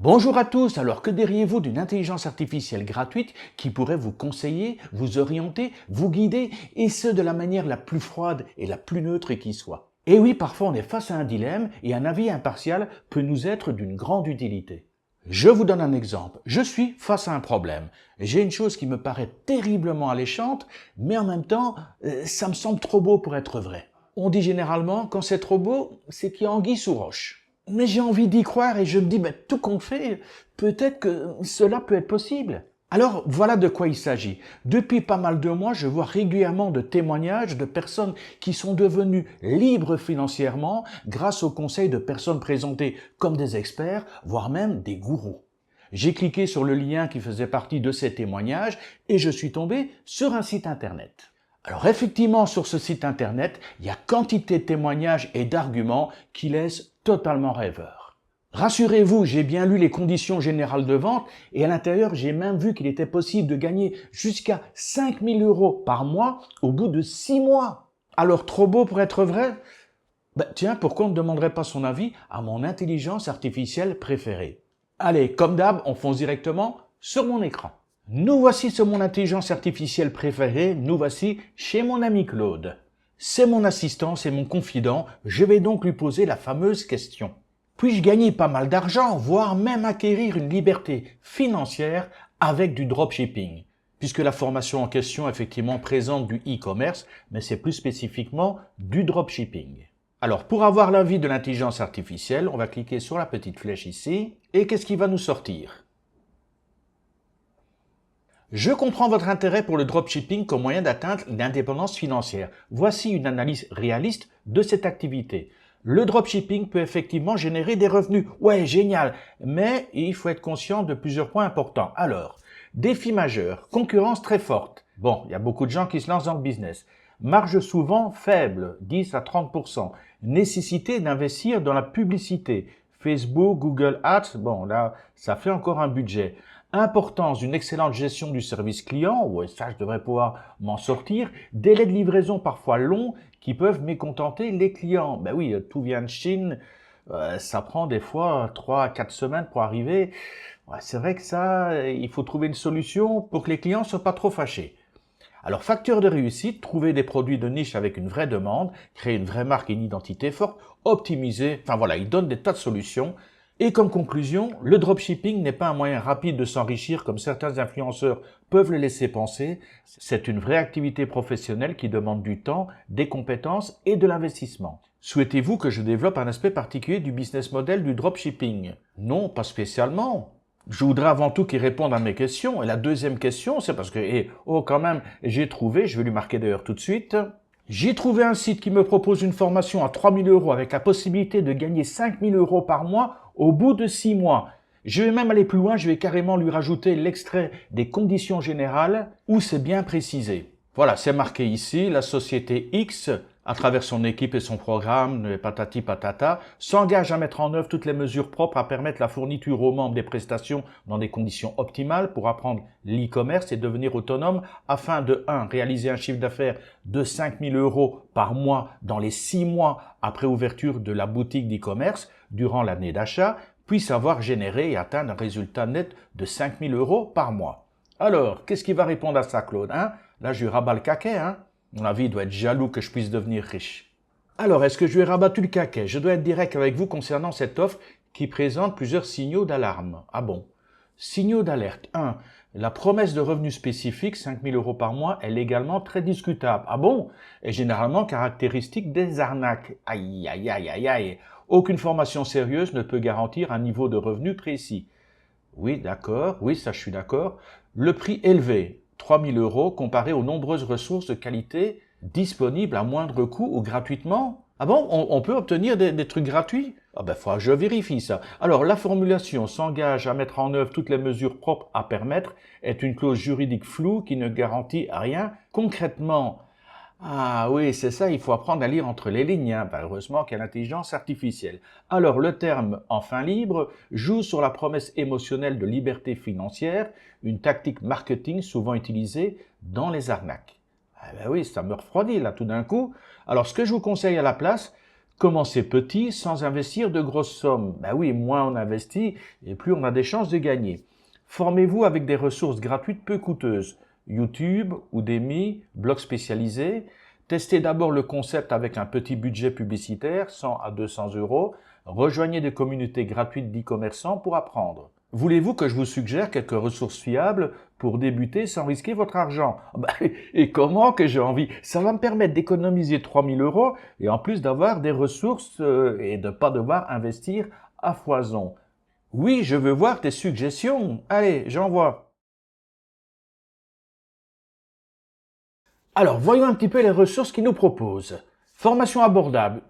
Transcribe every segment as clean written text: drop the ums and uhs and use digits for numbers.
Bonjour à tous, alors que diriez-vous d'une intelligence artificielle gratuite qui pourrait vous conseiller, vous orienter, vous guider, et ce de la manière la plus froide et la plus neutre qui soit? Et oui, parfois on est face à un dilemme et un avis impartial peut nous être d'une grande utilité. Je vous donne un exemple. Je suis face à un problème. J'ai une chose qui me paraît terriblement alléchante, mais en même temps, ça me semble trop beau pour être vrai. On dit généralement, quand c'est trop beau, c'est qu'il y a anguille sous roche. Mais j'ai envie d'y croire et je me dis, tout compte fait, peut-être que cela peut être possible. Alors voilà de quoi il s'agit. Depuis pas mal de mois, je vois régulièrement de témoignages de personnes qui sont devenues libres financièrement grâce aux conseils de personnes présentées comme des experts, voire même des gourous. J'ai cliqué sur le lien qui faisait partie de ces témoignages et je suis tombé sur un site internet. Alors effectivement, sur ce site internet, il y a quantité de témoignages et d'arguments qui laissent totalement rêveur. Rassurez-vous, j'ai bien lu les conditions générales de vente et à l'intérieur, j'ai même vu qu'il était possible de gagner jusqu'à 5 000 € par mois au bout de 6 mois. Alors trop beau pour être vrai? Tiens, pourquoi on ne demanderait pas son avis à mon intelligence artificielle préférée? Allez, comme d'hab, on fonce directement sur mon écran. Nous voici sur mon intelligence artificielle préférée, nous voici chez mon ami Claude. C'est mon assistant, c'est mon confident, je vais donc lui poser la fameuse question. Puis-je gagner pas mal d'argent, voire même acquérir une liberté financière avec du dropshipping? Puisque la formation en question effectivement présente du e-commerce, mais c'est plus spécifiquement du dropshipping. Alors pour avoir l'avis de l'intelligence artificielle, on va cliquer sur la petite flèche ici, et qu'est-ce qui va nous sortir? Je comprends votre intérêt pour le dropshipping comme moyen d'atteindre l'indépendance financière. Voici une analyse réaliste de cette activité. Le dropshipping peut effectivement générer des revenus. Ouais, génial. Mais il faut être conscient de plusieurs points importants. Alors, défi majeur, concurrence très forte. Bon, il y a beaucoup de gens qui se lancent dans le business. Marge souvent faible, 10 à 30%. Nécessité d'investir dans la publicité. Facebook, Google Ads, bon là, ça fait encore un budget. Importance d'une excellente gestion du service client, ouais, ça je devrais pouvoir m'en sortir. Délais de livraison parfois longs qui peuvent mécontenter les clients. Ben oui, tout vient de Chine, ça prend des fois 3 à 4 semaines pour arriver. Ouais, c'est vrai que ça, il faut trouver une solution pour que les clients ne soient pas trop fâchés. Alors, facteur de réussite, trouver des produits de niche avec une vraie demande, créer une vraie marque et une identité forte, optimiser, enfin voilà, il donne des tas de solutions. Et comme conclusion, le dropshipping n'est pas un moyen rapide de s'enrichir comme certains influenceurs peuvent le laisser penser. C'est une vraie activité professionnelle qui demande du temps, des compétences et de l'investissement. Souhaitez-vous que je développe un aspect particulier du business model du dropshipping? Non, pas spécialement. Je voudrais avant tout qu'il réponde à mes questions. Et la deuxième question, c'est parce que, quand même, j'ai trouvé, je vais lui marquer d'ailleurs tout de suite, j'ai trouvé un site qui me propose une formation à 3 000 € avec la possibilité de gagner 5 000 € par mois au bout de 6 mois. Je vais même aller plus loin, je vais carrément lui rajouter l'extrait des conditions générales où c'est bien précisé. Voilà, c'est marqué ici, la société X, à travers son équipe et son programme, patati patata, s'engage à mettre en œuvre toutes les mesures propres à permettre la fourniture aux membres des prestations dans des conditions optimales pour apprendre l'e-commerce et devenir autonome afin de 1. Réaliser un chiffre d'affaires de 5 000 € par mois dans les 6 mois après ouverture de la boutique d'e-commerce durant l'année d'achat, puis savoir générer et atteindre un résultat net de 5 000 € par mois. Alors, qu'est-ce qui va répondre à ça, Claude, hein? Là, je lui rabats le caquet, hein? Mon avis, il doit être jaloux que je puisse devenir riche. Alors, est-ce que je lui ai rabattu le caquet? Je dois être direct avec vous concernant cette offre qui présente plusieurs signaux d'alarme. Ah bon? Signaux d'alerte. 1. La promesse de revenus spécifiques, 5 000 € par mois, est également très discutable. Ah bon? Et généralement caractéristique des arnaques. Aïe, aïe, aïe, aïe, aïe. Aucune formation sérieuse ne peut garantir un niveau de revenu précis. Oui, d'accord. Oui, ça, je suis d'accord. Le prix élevé. 3 000 € comparé aux nombreuses ressources de qualité disponibles à moindre coût ou gratuitement. Ah bon, on peut obtenir des trucs gratuits? Ah ben, faudra que je vérifie ça. Alors, la formulation s'engage à mettre en œuvre toutes les mesures propres à permettre est une clause juridique floue qui ne garantit rien concrètement. Ah oui, c'est ça, il faut apprendre à lire entre les lignes, hein. Heureusement qu'il y a l'intelligence artificielle. Alors, le terme « enfin libre » joue sur la promesse émotionnelle de liberté financière, une tactique marketing souvent utilisée dans les arnaques. Ah ben oui, ça me refroidit là tout d'un coup. Alors, ce que je vous conseille à la place, Commencez petit sans investir de grosses sommes. Ben oui, moins on investit et plus on a des chances de gagner. Formez-vous avec des ressources gratuites peu coûteuses. YouTube, Udemy, blogs spécialisés. Testez d'abord le concept avec un petit budget publicitaire, 100 à 200 euros. Rejoignez des communautés gratuites d'e-commerçants pour apprendre. Voulez-vous que je vous suggère quelques ressources fiables pour débuter sans risquer votre argent? Et comment que j'ai envie? Ça va me permettre d'économiser 3000 euros et en plus d'avoir des ressources et de ne pas devoir investir à foison. Oui, je veux voir tes suggestions. Allez, j'envoie. Alors, voyons un petit peu les ressources qu'ils nous proposent. Formation abordable.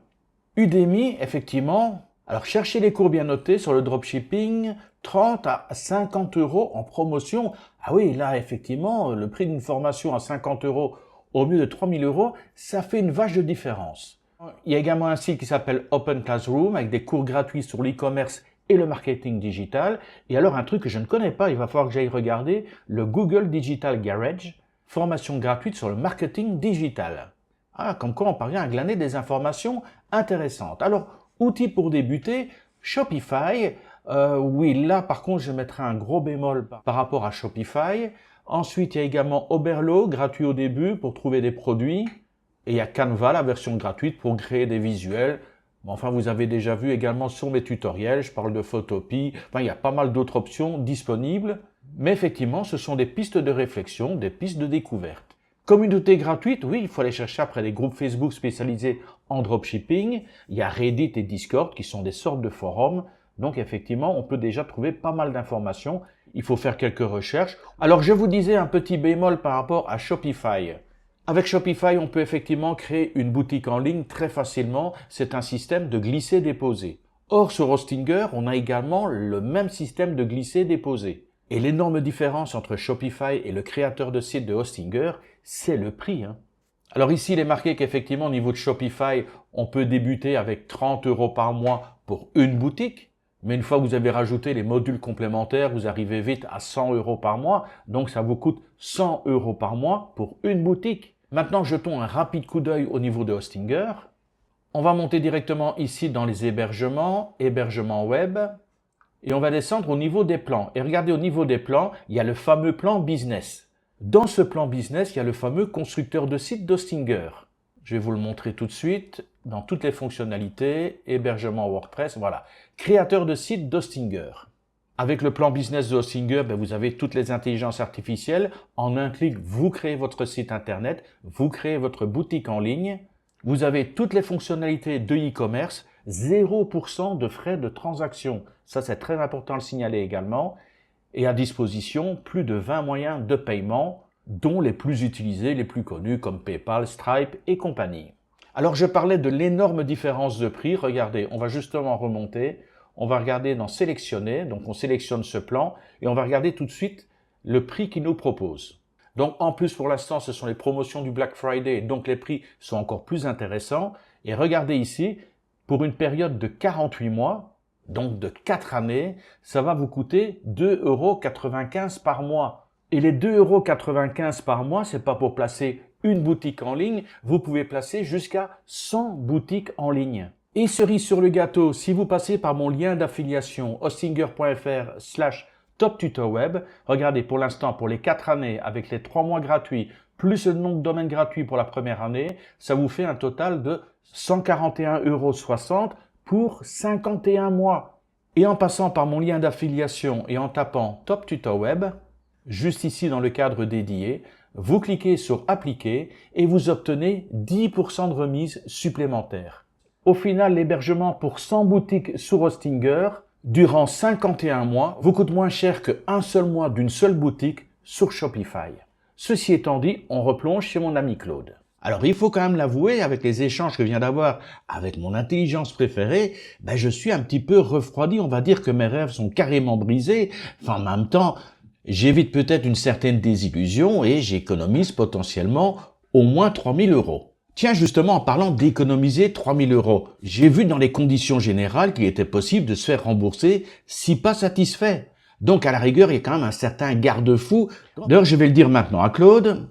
Udemy, effectivement. Alors, cherchez les cours bien notés sur le dropshipping, 30 à 50 euros en promotion. Ah oui, là, effectivement, le prix d'une formation à 50 euros au mieux de 3000 euros, ça fait une vache de différence. Il y a également un site qui s'appelle Open Classroom avec des cours gratuits sur l'e-commerce et le marketing digital. Et alors, un truc que je ne connais pas, il va falloir que j'aille regarder, le Google Digital Garage, formation gratuite sur le marketing digital. Ah, comme quoi on parvient à glaner des informations intéressantes. Alors, outils pour débuter, Shopify. Oui, là par contre je mettrai un gros bémol par rapport à Shopify. Ensuite, il y a également Oberlo, gratuit au début pour trouver des produits. Et il y a Canva, la version gratuite pour créer des visuels. Bon, enfin, vous avez déjà vu également sur mes tutoriels, je parle de Photopea. Enfin, il y a pas mal d'autres options disponibles. Mais effectivement, ce sont des pistes de réflexion, des pistes de découverte. Communauté gratuite, oui, il faut aller chercher après les groupes Facebook spécialisés en dropshipping. Il y a Reddit et Discord qui sont des sortes de forums. Donc effectivement, on peut déjà trouver pas mal d'informations. Il faut faire quelques recherches. Alors je vous disais un petit bémol par rapport à Shopify. Avec Shopify, on peut effectivement créer une boutique en ligne très facilement. C'est un système de glisser-déposer. Or, sur Hostinger, on a également le même système de glisser-déposer. Et l'énorme différence entre Shopify et le créateur de site de Hostinger, c'est le prix. Alors ici, il est marqué qu'effectivement, au niveau de Shopify, on peut débuter avec 30 euros par mois pour une boutique. Mais une fois que vous avez rajouté les modules complémentaires, vous arrivez vite à 100 euros par mois. Donc ça vous coûte 100 euros par mois pour une boutique. Maintenant, jetons un rapide coup d'œil au niveau de Hostinger. On va monter directement ici dans les hébergements, hébergements web. Et on va descendre au niveau des plans. Et regardez, au niveau des plans, il y a le fameux plan business. Dans ce plan business, il y a le fameux constructeur de site d'Hostinger. Je vais vous le montrer tout de suite. Dans toutes les fonctionnalités, hébergement WordPress, voilà. Créateur de site d'Hostinger. Avec le plan business de Hostinger, vous avez toutes les intelligences artificielles. En un clic, vous créez votre site internet, vous créez votre boutique en ligne. Vous avez toutes les fonctionnalités de e-commerce, 0% de frais de transaction. Ça, c'est très important de le signaler également. Et à disposition, plus de 20 moyens de paiement, dont les plus utilisés, les plus connus comme PayPal, Stripe et compagnie. Alors, je parlais de l'énorme différence de prix. Regardez, on va justement remonter. On va regarder dans sélectionner. Donc, on sélectionne ce plan et on va regarder tout de suite le prix qu'il nous propose. Donc, en plus, pour l'instant, ce sont les promotions du Black Friday. Donc, les prix sont encore plus intéressants. Et regardez ici, pour une période de 48 mois, donc de 4 années, ça va vous coûter 2,95 € par mois. Et les 2,95 € par mois, c'est pas pour placer une boutique en ligne, vous pouvez placer jusqu'à 100 boutiques en ligne. Et cerise sur le gâteau, si vous passez par mon lien d'affiliation hostinger.fr/toptutorweb, regardez pour l'instant pour les 4 années avec les 3 mois gratuits, plus le nom de domaine gratuit pour la première année, ça vous fait un total de 141,60 € pour 51 mois. Et en passant par mon lien d'affiliation et en tapant Top Tutor Web, juste ici dans le cadre dédié, vous cliquez sur Appliquer et vous obtenez 10% de remise supplémentaire. Au final, l'hébergement pour 100 boutiques sur Hostinger, durant 51 mois, vous coûte moins cher qu'un seul mois d'une seule boutique sur Shopify. Ceci étant dit, on replonge chez mon ami Claude. Alors, il faut quand même l'avouer, avec les échanges que je viens d'avoir avec mon intelligence préférée, je suis un petit peu refroidi. On va dire que mes rêves sont carrément brisés. Enfin, en même temps, j'évite peut-être une certaine désillusion et j'économise potentiellement au moins 3000 euros. Tiens, justement, en parlant d'économiser 3000 euros, j'ai vu dans les conditions générales qu'il était possible de se faire rembourser si pas satisfait. Donc, à la rigueur, il y a quand même un certain garde-fou. D'ailleurs, je vais le dire maintenant à Claude.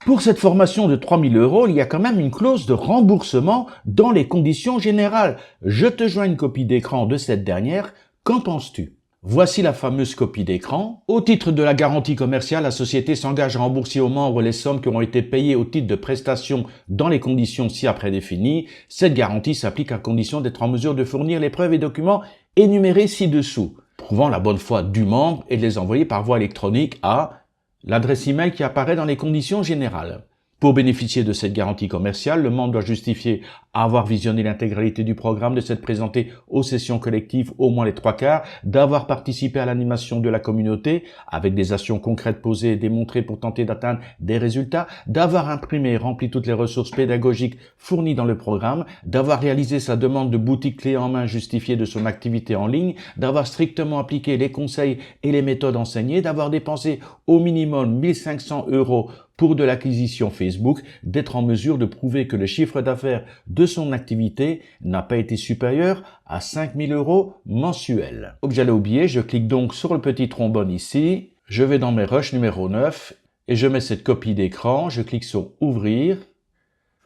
Pour cette formation de 3 000 €, il y a quand même une clause de remboursement dans les conditions générales. Je te joins une copie d'écran de cette dernière. Qu'en penses-tu? Voici la fameuse copie d'écran. Au titre de la garantie commerciale, la société s'engage à rembourser aux membres les sommes qui auront été payées au titre de prestations dans les conditions ci-après définies. Cette garantie s'applique à condition d'être en mesure de fournir les preuves et documents énumérés ci-dessous, prouvant la bonne foi du membre et de les envoyer par voie électronique à l'adresse email qui apparaît dans les conditions générales. Pour bénéficier de cette garantie commerciale, le membre doit justifier avoir visionné l'intégralité du programme, de s'être présenté aux sessions collectives au moins les 3/4, d'avoir participé à l'animation de la communauté avec des actions concrètes posées et démontrées pour tenter d'atteindre des résultats, d'avoir imprimé et rempli toutes les ressources pédagogiques fournies dans le programme, d'avoir réalisé sa demande de boutique clé en main justifiée de son activité en ligne, d'avoir strictement appliqué les conseils et les méthodes enseignées, d'avoir dépensé au minimum 1 500 € pour de l'acquisition Facebook, d'être en mesure de prouver que le chiffre d'affaires de son activité n'a pas été supérieur à 5 000 € mensuels. Donc j'allais oublier, je clique donc sur le petit trombone ici, je vais dans mes rushs numéro 9 et je mets cette copie d'écran, je clique sur ouvrir.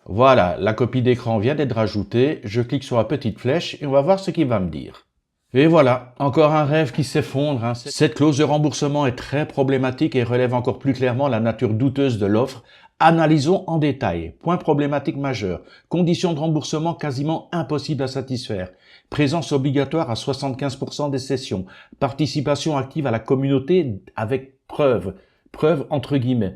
Voilà, la copie d'écran vient d'être rajoutée, je clique sur la petite flèche et on va voir ce qu'il va me dire. Et voilà, encore un rêve qui s'effondre. Cette clause de remboursement est très problématique et relève encore plus clairement la nature douteuse de l'offre. Analysons en détail. Point problématique majeur. Conditions de remboursement quasiment impossibles à satisfaire. Présence obligatoire à 75% des sessions. Participation active à la communauté avec preuve. Preuve entre guillemets.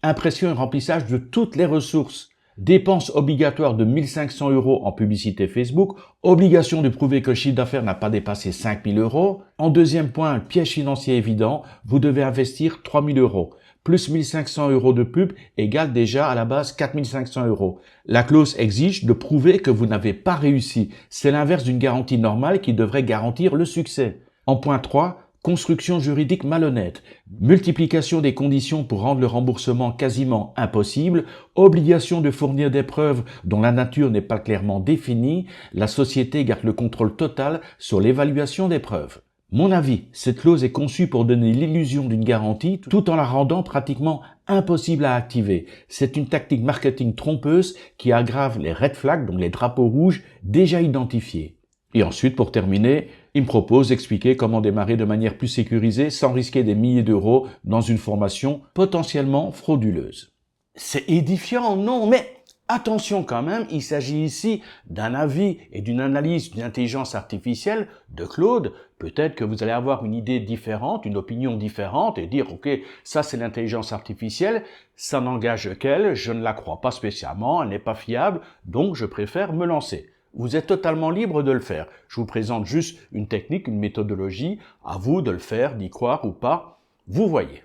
Impression et remplissage de toutes les ressources. Dépenses obligatoires de 1 500 € en publicité Facebook, obligation de prouver que le chiffre d'affaires n'a pas dépassé 5 000 €. En deuxième point, piège financier évident, vous devez investir 3 000 €. Plus 1 500 € de pub égale déjà à la base 4 500 €. La clause exige de prouver que vous n'avez pas réussi. C'est l'inverse d'une garantie normale qui devrait garantir le succès. En point 3, construction juridique malhonnête, multiplication des conditions pour rendre le remboursement quasiment impossible, obligation de fournir des preuves dont la nature n'est pas clairement définie, la société garde le contrôle total sur l'évaluation des preuves. Mon avis, cette clause est conçue pour donner l'illusion d'une garantie tout en la rendant pratiquement impossible à activer. C'est une tactique marketing trompeuse qui aggrave les red flags, donc les drapeaux rouges déjà identifiés. Et ensuite, pour terminer, il me propose d'expliquer comment démarrer de manière plus sécurisée sans risquer des milliers d'euros dans une formation potentiellement frauduleuse. C'est édifiant, non, mais attention quand même, il s'agit ici d'un avis et d'une analyse d'une intelligence artificielle de Claude. Peut-être que vous allez avoir une idée différente, une opinion différente et dire « Ok, ça c'est l'intelligence artificielle, ça n'engage qu'elle, je ne la crois pas spécialement, elle n'est pas fiable, donc je préfère me lancer ». Vous êtes totalement libre de le faire. Je vous présente juste une technique, une méthodologie. À vous de le faire, d'y croire ou pas. Vous voyez.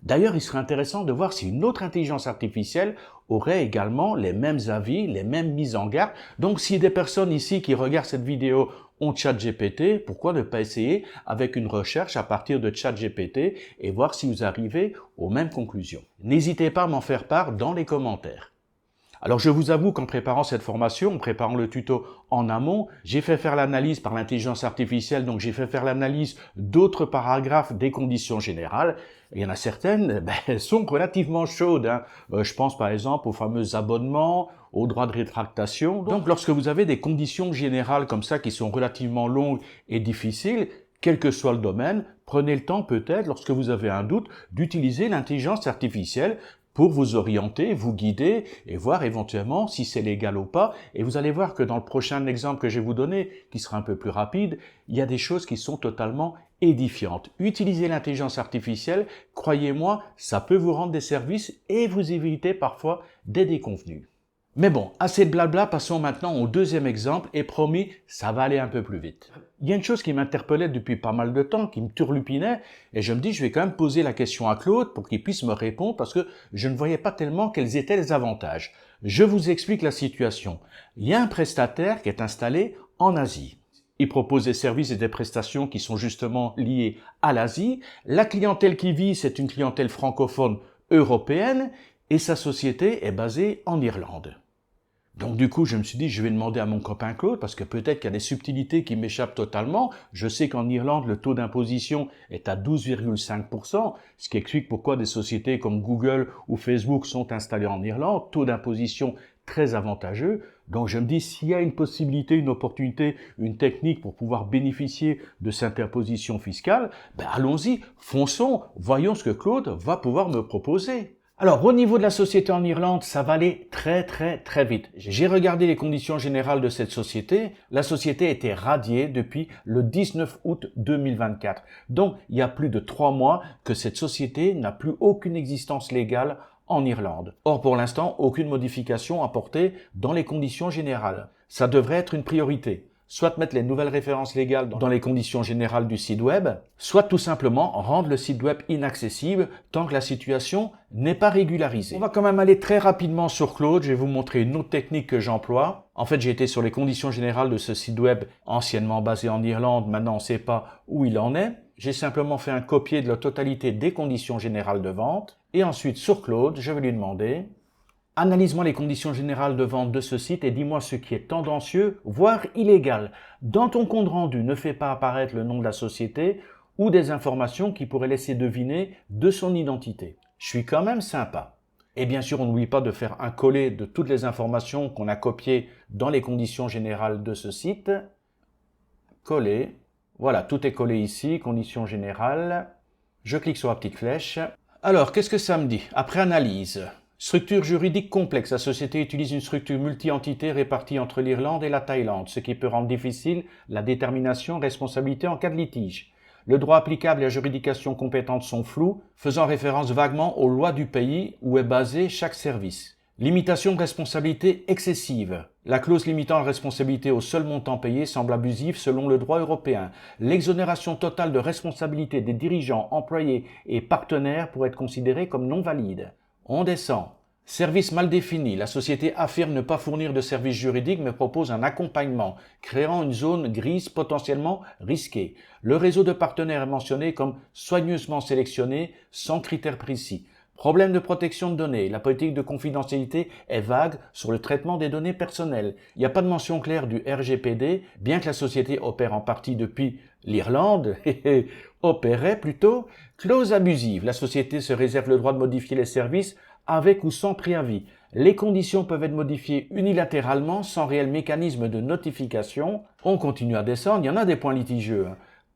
D'ailleurs, il serait intéressant de voir si une autre intelligence artificielle aurait également les mêmes avis, les mêmes mises en garde. Donc, si des personnes ici qui regardent cette vidéo ont ChatGPT, pourquoi ne pas essayer avec une recherche à partir de ChatGPT et voir si vous arrivez aux mêmes conclusions. N'hésitez pas à m'en faire part dans les commentaires. Alors je vous avoue qu'en préparant cette formation, en préparant le tuto en amont, j'ai fait faire l'analyse par l'intelligence artificielle, donc j'ai fait faire l'analyse d'autres paragraphes des conditions générales. Il y en a certaines, elles sont relativement chaudes. Je pense par exemple aux fameux abonnements, aux droits de rétractation. Donc lorsque vous avez des conditions générales comme ça qui sont relativement longues et difficiles, quel que soit le domaine, prenez le temps peut-être, lorsque vous avez un doute, d'utiliser l'intelligence artificielle pour vous orienter, vous guider et voir éventuellement si c'est légal ou pas. Et vous allez voir que dans le prochain exemple que je vais vous donner, qui sera un peu plus rapide, il y a des choses qui sont totalement édifiantes. Utilisez l'intelligence artificielle, croyez-moi, ça peut vous rendre des services et vous éviter parfois des déconvenues. Mais bon, assez de blabla, passons maintenant au deuxième exemple et promis, ça va aller un peu plus vite. Il y a une chose qui m'interpellait depuis pas mal de temps, qui me turlupinait, et je me dis je vais quand même poser la question à Claude pour qu'il puisse me répondre parce que je ne voyais pas tellement quels étaient les avantages. Je vous explique la situation. Il y a un prestataire qui est installé en Asie. Il propose des services et des prestations qui sont justement liés à l'Asie. La clientèle qui vit, c'est une clientèle francophone européenne et sa société est basée en Irlande. Donc du coup, je me suis dit, je vais demander à mon copain Claude, parce que peut-être qu'il y a des subtilités qui m'échappent totalement. Je sais qu'en Irlande, le taux d'imposition est à 12,5%, ce qui explique pourquoi des sociétés comme Google ou Facebook sont installées en Irlande. Taux d'imposition très avantageux. Donc je me dis, s'il y a une possibilité, une opportunité, une technique pour pouvoir bénéficier de cette imposition fiscale, ben allons-y, fonçons, voyons ce que Claude va pouvoir me proposer. Alors, au niveau de la société en Irlande, ça va aller très vite. J'ai regardé les conditions générales de cette société. La société a été radiée depuis le 19 août 2024. Donc, il y a plus de 3 mois que cette société n'a plus aucune existence légale en Irlande. Or, pour l'instant, aucune modification apportée dans les conditions générales. Ça devrait être une priorité. Soit mettre les nouvelles références légales dans les conditions générales du site web, soit tout simplement rendre le site web inaccessible tant que la situation n'est pas régularisée. On va quand même aller très rapidement sur Claude. Je vais vous montrer une autre technique que j'emploie. En fait, j'ai été sur les conditions générales de ce site web anciennement basé en Irlande. Maintenant, on ne sait pas où il en est. J'ai simplement fait un copier de la totalité des conditions générales de vente. Et ensuite, sur Claude, je vais lui demander: analyse-moi les conditions générales de vente de ce site et dis-moi ce qui est tendancieux, voire illégal. Dans ton compte rendu, ne fais pas apparaître le nom de la société ou des informations qui pourraient laisser deviner de son identité. Je suis quand même sympa. Et bien sûr, on n'oublie pas de faire un coller de toutes les informations qu'on a copiées dans les conditions générales de ce site. Coller. Voilà, tout est collé ici, conditions générales. Je clique sur la petite flèche. Alors, qu'est-ce que ça me dit? Après analyse. Structure juridique complexe. La société utilise une structure multi-entité répartie entre l'Irlande et la Thaïlande, ce qui peut rendre difficile la détermination de responsabilité en cas de litige. Le droit applicable et la juridiction compétente sont flous, faisant référence vaguement aux lois du pays où est basé chaque service. Limitation de responsabilité excessive. La clause limitant la responsabilité au seul montant payé semble abusive selon le droit européen. L'exonération totale de responsabilité des dirigeants, employés et partenaires pourrait être considérée comme non valide. On descend. Service mal défini. La société affirme ne pas fournir de services juridiques mais propose un accompagnement, créant une zone grise potentiellement risquée. Le réseau de partenaires est mentionné comme soigneusement sélectionné, sans critères précis. Problème de protection de données. La politique de confidentialité est vague sur le traitement des données personnelles. Il n'y a pas de mention claire du RGPD, bien que la société opère en partie depuis l'Irlande, opérait plutôt. Clause abusive. La société se réserve le droit de modifier les services avec ou sans préavis. Les conditions peuvent être modifiées unilatéralement sans réel mécanisme de notification. On continue à descendre. Il y en a des points litigieux.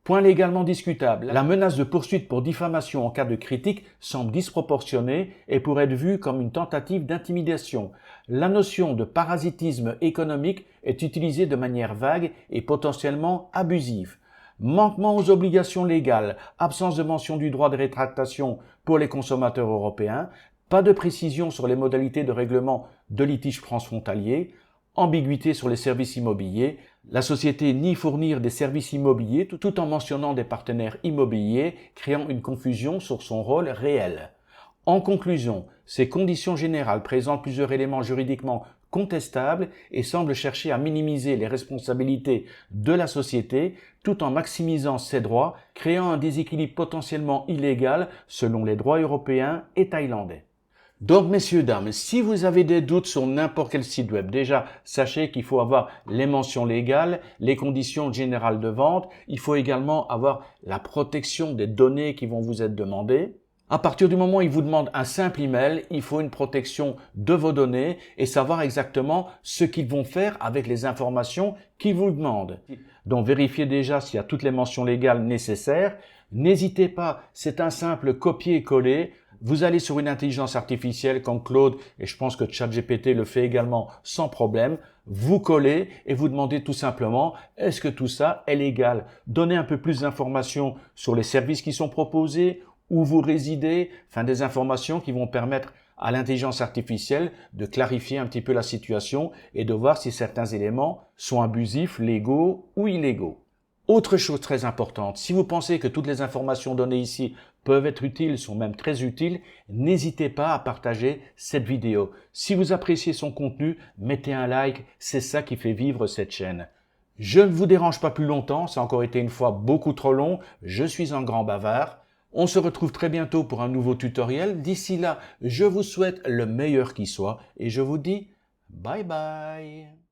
Point légalement discutable. La menace de poursuite pour diffamation en cas de critique semble disproportionnée et pourrait être vue comme une tentative d'intimidation. La notion de parasitisme économique est utilisée de manière vague et potentiellement abusive. Manquement aux obligations légales, absence de mention du droit de rétractation pour les consommateurs européens, pas de précision sur les modalités de règlement de litiges transfrontaliers, ambiguïté sur les services immobiliers, la société nie fournir des services immobiliers tout en mentionnant des partenaires immobiliers, créant une confusion sur son rôle réel. En conclusion, ces conditions générales présentent plusieurs éléments juridiquement contestables et semblent chercher à minimiser les responsabilités de la société tout en maximisant ses droits, créant un déséquilibre potentiellement illégal selon les droits européens et thaïlandais. Donc, messieurs, dames, si vous avez des doutes sur n'importe quel site web, déjà, sachez qu'il faut avoir les mentions légales, les conditions générales de vente. Il faut également avoir la protection des données qui vont vous être demandées. À partir du moment où il vous demande un simple email, il faut une protection de vos données et savoir exactement ce qu'ils vont faire avec les informations qu'ils vous demandent. Donc, vérifiez déjà s'il y a toutes les mentions légales nécessaires. N'hésitez pas, c'est un simple copier-coller. Vous allez sur une intelligence artificielle comme Claude, et je pense que ChatGPT le fait également sans problème. Vous collez et vous demandez tout simplement, est-ce que tout ça est légal? Donnez un peu plus d'informations sur les services qui sont proposés, où vous résidez, enfin des informations qui vont permettre à l'intelligence artificielle de clarifier un petit peu la situation et de voir si certains éléments sont abusifs, légaux ou illégaux. Autre chose très importante, si vous pensez que toutes les informations données ici peuvent être utiles, sont même très utiles, n'hésitez pas à partager cette vidéo. Si vous appréciez son contenu, mettez un like, c'est ça qui fait vivre cette chaîne. Je ne vous dérange pas plus longtemps, ça a encore été une fois beaucoup trop long, je suis un grand bavard. On se retrouve très bientôt pour un nouveau tutoriel. D'ici là, je vous souhaite le meilleur qui soit et je vous dis Bye bye.